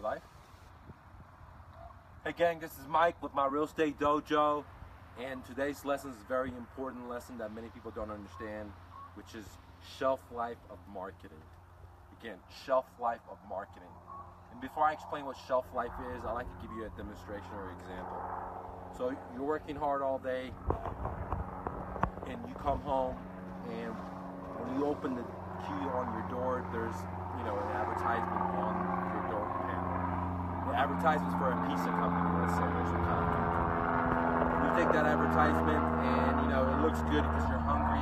life. Hey gang, this is Mike with my Real Estate Dojo, and today's lesson is a very important lesson that many people don't understand, which is shelf life of marketing. Again, shelf life of marketing. And before I explain what shelf life is, I'd like to give you a demonstration or example. So you're working hard all day, and you come home, and when you open the key on your door, there's an advertisement on your door panel. The advertisement's for a pizza company, let's say, or some kind of food company. You take that advertisement, and it looks good because you're hungry.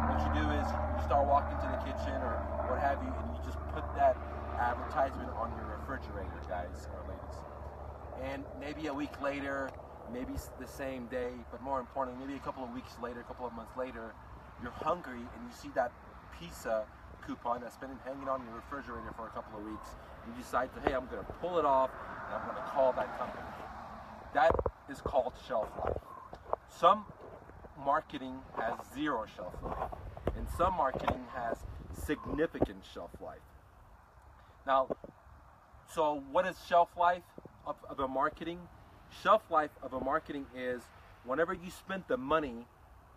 What you do is you start walking to the kitchen or what have you, and you just put that advertisement on your refrigerator, guys or ladies. And maybe a week later, maybe the same day, but more importantly, maybe a couple of weeks later, a couple of months later, you're hungry and you see that pizza coupon that's been hanging on your refrigerator for a couple of weeks, and you decide to, hey, I'm going to pull it off and I'm going to call that company. That is called shelf life. Some marketing has zero shelf life, and some marketing has significant shelf life. Now, so what is shelf life of a marketing? Shelf life of a marketing is whenever you spend the money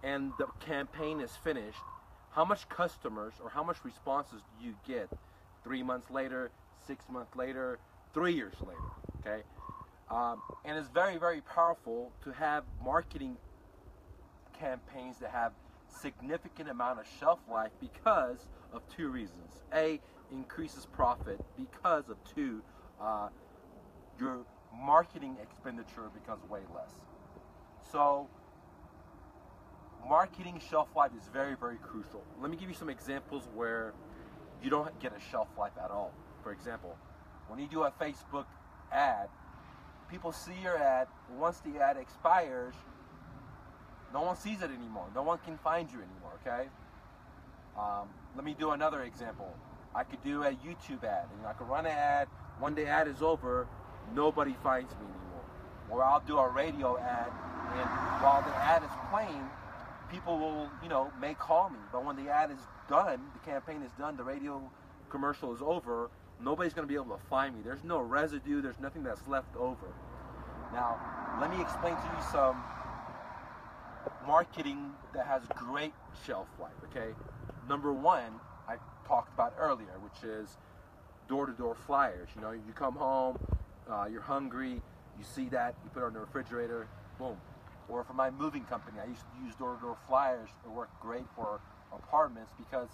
and the campaign is finished, how much customers or how much responses do you get 3 months later, 6 months later, 3 years later, okay? And it's very, very powerful to have marketing campaigns that have significant amount of shelf life because of two reasons. A, increases profit because of two, your marketing expenditure becomes way less. So marketing shelf life is very, very crucial. Let me give you some examples where you don't get a shelf life at all. For example, when you do a Facebook ad, people see your ad. Once the ad expires, no one sees it anymore. No one can find you anymore, okay? Let me do another example. I could do a YouTube ad, and I could run an ad. When the ad is over, nobody finds me anymore. Or I'll do a radio ad, and while the ad is playing, people will, may call me. But when the ad is done, the campaign is done, the radio commercial is over, nobody's going to be able to find me. There's no residue. There's nothing that's left over. Now, let me explain to you some marketing that has great shelf life, okay? Number one, I talked about earlier, which is door-to-door flyers. You come home, you're hungry, you see that, you put it on the refrigerator, boom. Or for my moving company, I used to use door-to-door flyers. It worked great for apartments because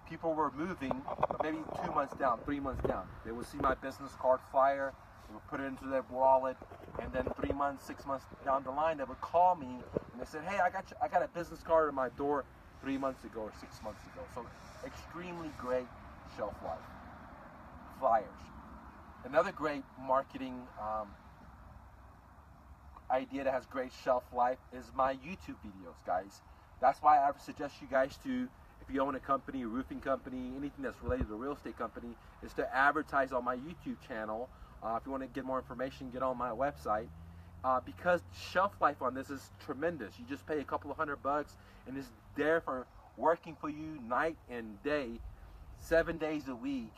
people were moving maybe 2 months down, 3 months down. They would see my business card flyer, they would put it into their wallet, and then 3 months, 6 months down the line, they would call me and they said, hey, I got a business card at my door 3 months ago or 6 months ago. So extremely great shelf life. Flyers. Another great marketing idea that has great shelf life is my YouTube videos, guys. That's why I suggest you guys to, if you own a company, a roofing company, anything that's related to a real estate company, is to advertise on my YouTube channel. If you want to get more information, get on my website. Because shelf life on this is tremendous. You just pay a couple of $100 and it's there for working for you night and day, 7 days a week,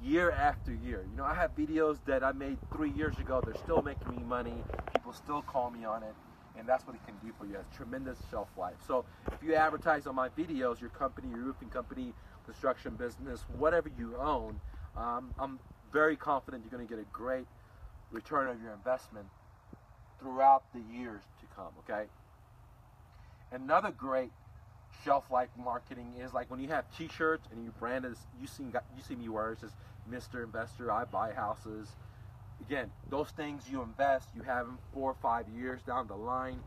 year after year. I have videos that I made 3 years ago. They're still making me money. People still call me on it, and that's what it can do for you. It has tremendous shelf life. So if you advertise on my videos, your company, your roofing company, construction business, whatever you own, I'm very confident you're going to get a great return on your investment throughout the years to come, okay? Another great shelf life marketing is like when you have t-shirts and you brand as you see me wear it says Mr. Investor, I buy houses. Again, those things you invest, you have them 4 or 5 years down the line,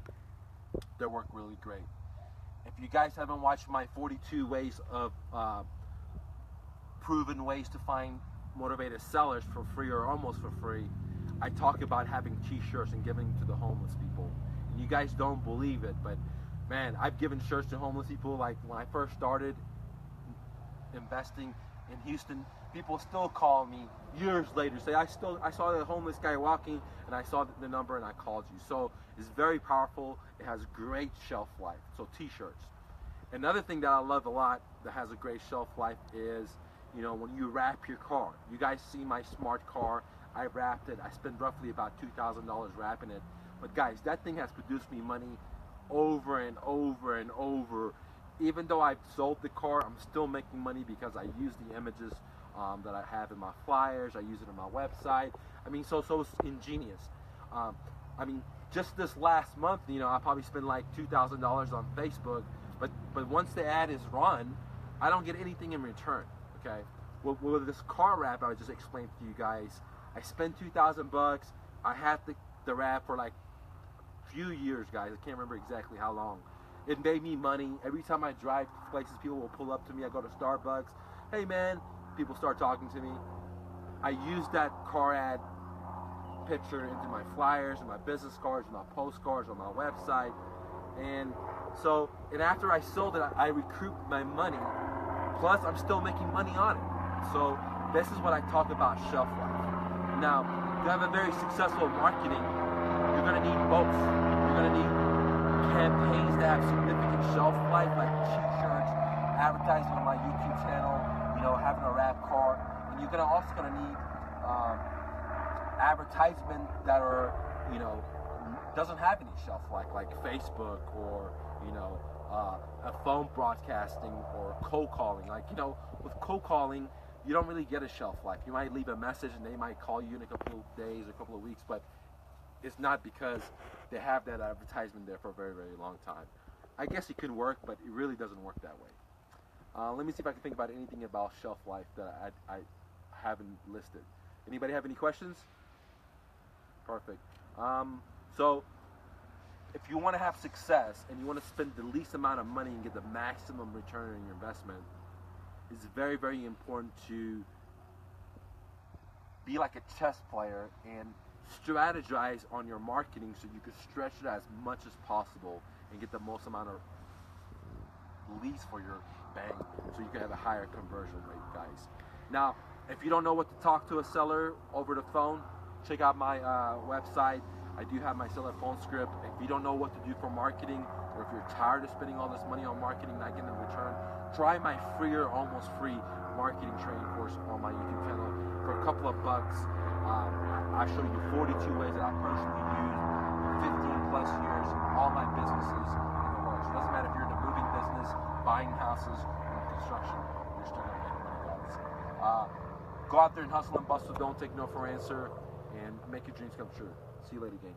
they work really great. If you guys haven't watched my 42 ways of proven ways to find motivated sellers for free or almost for free, I talk about having t-shirts and giving to the homeless people. And you guys don't believe it, but man, I've given shirts to homeless people. Like when I first started investing in Houston, people still call me years later, say I saw the homeless guy walking and I saw the number and I called you. So it's very powerful. It has great shelf life. So t-shirts. Another thing that I love a lot that has a great shelf life is You know, when you wrap your car. You guys see my smart car. I wrapped it. I spent roughly about $2,000 wrapping it. But guys, that thing has produced me money over and over and over. Even though I've sold the car, I'm still making money because I use the images that I have in my flyers. I use it on my website. I mean, so it's ingenious. I mean, just this last month, you know, I probably spent like $2,000 on Facebook. But once the ad is run, I don't get anything in return. Okay. Well, with this car wrap, I just explained to you guys. I spent $2,000. I had the wrap for like a few years, guys. I can't remember exactly how long. It made me money. Every time I drive places, people will pull up to me. I go to Starbucks. Hey, man. People start talking to me. I use that car ad picture into my flyers, and my business cards, and my postcards on my website. And so, and after I sold it, I recouped my money. Plus, I'm still making money on it. So, this is what I talk about shelf life. Now, to have a very successful marketing, you're going to need both. You're going to need campaigns that have significant shelf life, like t-shirts, advertising on my YouTube channel, you know, having a wrap car. And you're also going to need advertisement that are, you know, doesn't have any shelf life, like Facebook or, you know, a phone broadcasting or cold calling. Like, you know, with cold calling, you don't really get a shelf life. You might leave a message and they might call you in a couple of days or a couple of weeks, but it's not because they have that advertisement there for a very, very long time. I guess it could work, but it really doesn't work that way. Let me see if I can think about anything about shelf life that I haven't listed. Anybody have any questions? Perfect. So if you want to have success and you want to spend the least amount of money and get the maximum return on your investment, it's very, very important to be like a chess player and strategize on your marketing so you can stretch it as much as possible and get the most amount of leads for your bang so you can have a higher conversion rate, guys. Now, if you don't know what to talk to a seller over the phone, check out my website. I do have my seller phone script. If you don't know what to do for marketing, or if you're tired of spending all this money on marketing, not getting a return, try my free or almost free marketing training course on my YouTube channel for a couple of bucks. I show you 42 ways that I personally use, 15 plus years, all my businesses in the works. It doesn't matter if you're in the moving business, buying houses, or construction, you're still gonna make money, guys. Go out there and hustle and bustle. Don't take no for an answer, and make your dreams come true. See you later, gang.